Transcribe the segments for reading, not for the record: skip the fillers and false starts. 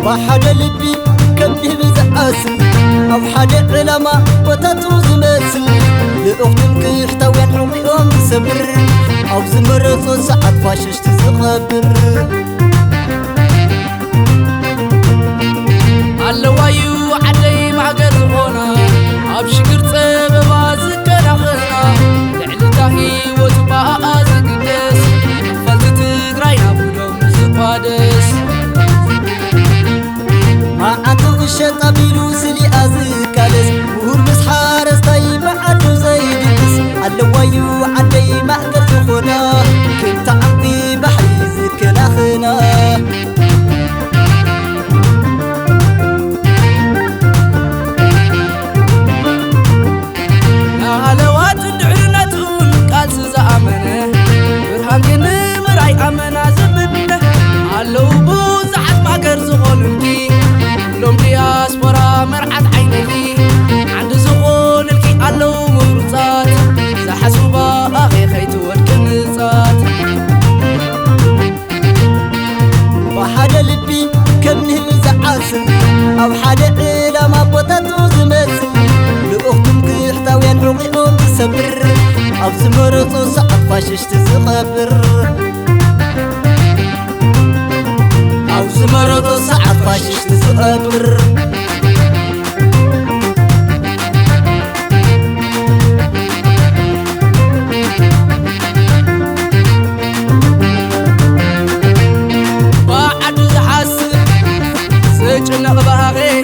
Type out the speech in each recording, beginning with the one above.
وحد لبي كم بزقاسم أو حد علما وتاتو زمسل لأختم كيحتوين حقيقهم سبر أو زمرصو ساعات فاشش تزخبر علوايو عدي معقر زغونا أبشكر تبابا زكنا خنا لعلتاهي وتباقا زقدس فلت تقراينا بودوم زقادس ما عطو الشط أبيلو سلي أزكالس وهور مسحارس طيب عدو زيدس علوايو عدي معقر زغونا كنت عمبي بحري زكنا خنا أو حد لما بطتو زمسل لأختم كيحتوين حقيقهم تسبر أو زمرصو ساعات فاشش تزخبر أو زمرصو ساعات فاشش تزخبر نغباغي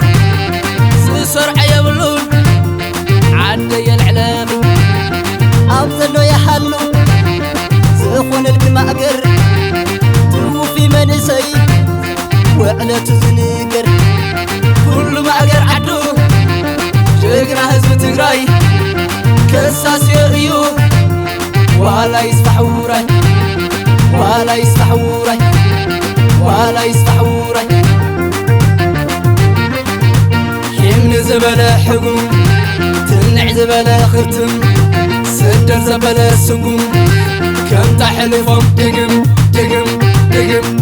سسرع يبلون عدي العلاقي أبزلو يحلو سيخون المأقر توفي منسي وعلى تزنيقر كل مأقر عدو جيقنا هزب تقراي كساس يغيو ولا يسفحوراي ولا يسفحوراي ولا يسفحوراي من زبل حقوم تنع زبل ختم سدر زبل سقوم كم تحلفهم دقم دقم دقم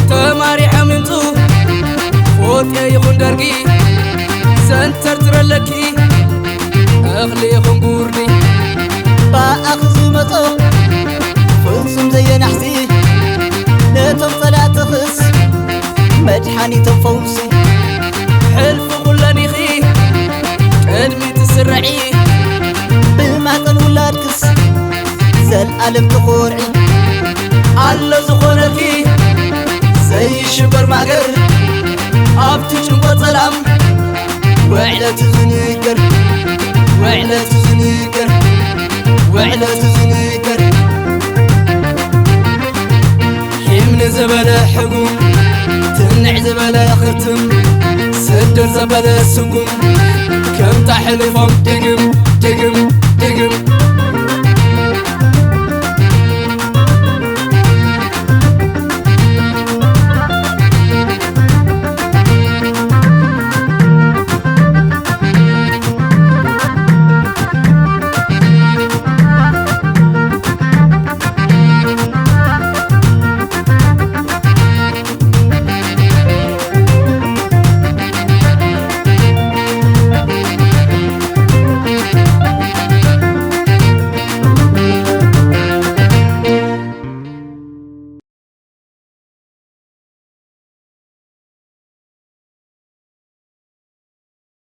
تماري حمنتو فوت يا يخون درقي سنتر ترلكي أخلي خنقورني بأخذ مطو فلسم زي نحسي نتم طلعت خس مجحاني تفوسي حلف خلاني خي قدمي تسرعي بالمهطن ولا تكس زل ألم تخورعي على زخونكي زي شبر معقر أبتجن بطلام وعلى تزنيقر وعلى تزنيقر وعلى تزنيقر يمن زبل حقوم تنع زبالة ختم سدر زبالة سقم كم تحلفهم دقم